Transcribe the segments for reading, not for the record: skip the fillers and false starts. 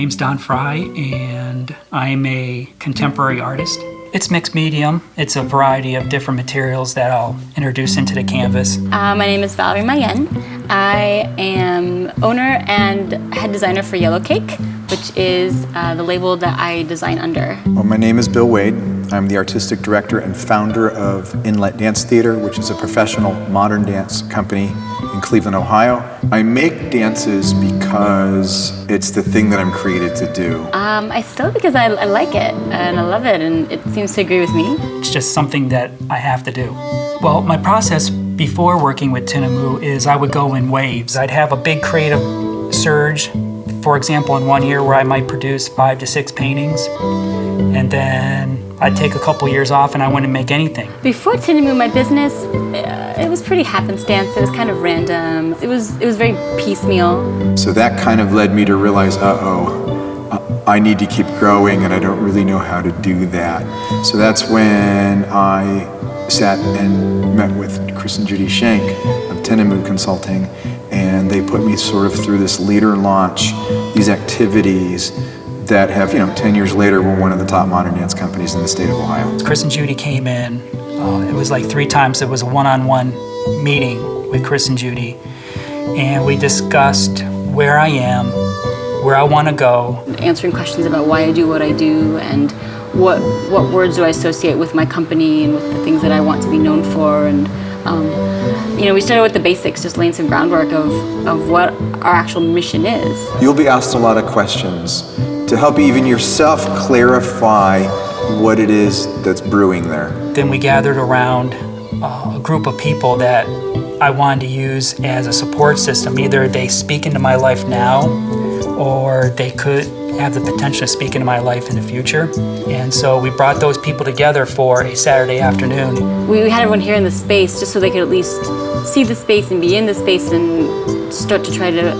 name's Don Fry, and I'm a contemporary artist. It's mixed medium. It's a variety of different materials that I'll introduce into the canvas. My name is Valerie Mayen. I am owner and head designer for Yellow Cake, which is the label that I design under. Well, my name is Bill Wade. I'm the artistic director and founder of Inlet Dance Theater, which is a professional modern dance company in Cleveland, Ohio. I make dances because it's the thing that I'm created to do. I still because I like it and I love it, and it seems to agree with me. It's just something that I have to do. Well, my process before working with Tinamou is I would go in waves. I'd have a big creative surge, for example, in one year where I might produce 5 to 6 paintings, and then I'd take a couple years off and I wouldn't make anything. Before Tinamou, my business, it was pretty happenstance. It was kind of random. It was very piecemeal. So that kind of led me to realize, I need to keep growing and I don't really know how to do that. So that's when I sat and met with Chris and Judy Schenk of Tinamou Consulting, and they put me sort of through this LeaderLaunch, these activities that have, 10 years later, we're one of the top modern dance companies in the state of Ohio. Chris and Judy came in. It was like 3 times. It was a one-on-one meeting with Chris and Judy, and we discussed where I am, where I want to go. Answering questions about why I do what I do and what words do I associate with my company and with the things that I want to be known for. And we started with the basics, just laying some groundwork of what our actual mission is. You'll be asked a lot of questions to help even yourself clarify what it is that's brewing there. Then we gathered around a group of people that I wanted to use as a support system. Either they speak into my life now, or they could have the potential to speak into my life in the future. And so we brought those people together for a Saturday afternoon. We had everyone here in the space just so they could at least see the space and be in the space and start to try to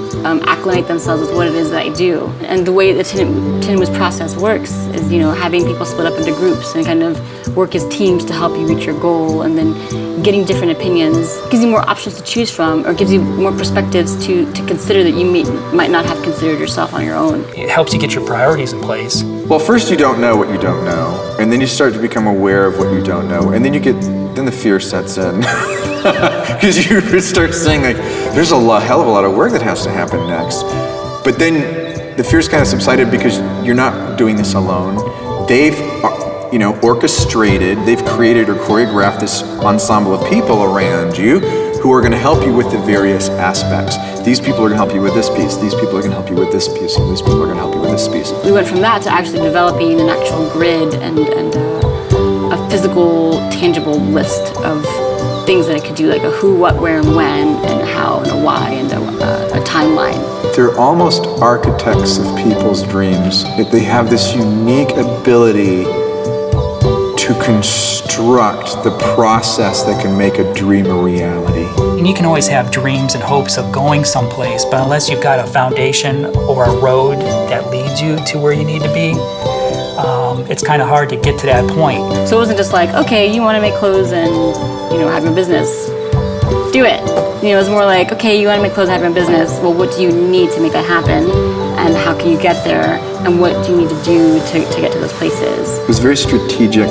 acclimate themselves with what it is that I do. And the way the Tinamou's process works is, having people split up into groups and kind of work as teams to help you reach your goal, and then getting different opinions gives you more options to choose from, or gives you more perspectives to consider that you might not have considered yourself on your own. It helps you get your priorities in place. Well, first you don't know what you don't know, and then you start to become aware of what you don't know, and then the fear sets in. Because you start saying, like, there's hell of a lot of work that has to happen next. But then the fear's kind of subsided because you're not doing this alone. They've orchestrated, they've created or choreographed this ensemble of people around you who are going to help you with the various aspects. These people are going to help you with this piece, these people are going to help you with this piece, and these people are going to help you with this piece. We went from that to actually developing an actual grid and a physical, tangible list of things that I could do, like a who, what, where, and when, and how, and a why, and a timeline. They're almost architects of people's dreams. They have this unique ability to construct the process that can make a dream a reality. And you can always have dreams and hopes of going someplace, but unless you've got a foundation or a road that leads you to where you need to be, it's kind of hard to get to that point. So it wasn't just like, okay, you want to make clothes and have your business, do it. It was more like, okay, you want to make clothes and have your business, well, what do you need to make that happen, and how can you get there, and what do you need to do to get to those places? It was very strategic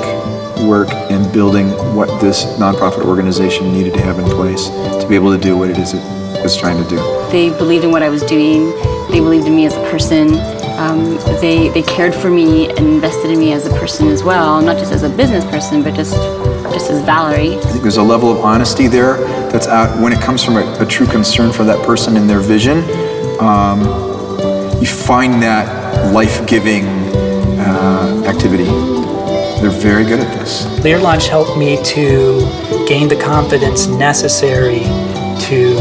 work in building what this nonprofit organization needed to have in place to be able to do what it is it was trying to do. They believed in what I was doing. They believed in me as a person. They cared for me and invested in me as a person as well, not just as a business person, but just as Valerie. I think there's a level of honesty there that's out when it comes from a true concern for that person and their vision. You find that life-giving activity. They're very good at this. LeaderLaunch helped me to gain the confidence necessary to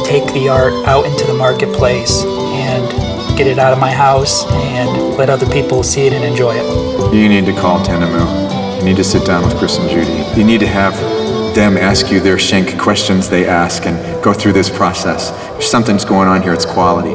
take the art out into the marketplace and get it out of my house and let other people see it and enjoy it. You need to call Tinamou. You need to sit down with Chris and Judy. You need to have them ask you their Schenk questions they ask and go through this process. If something's going on here, it's quality.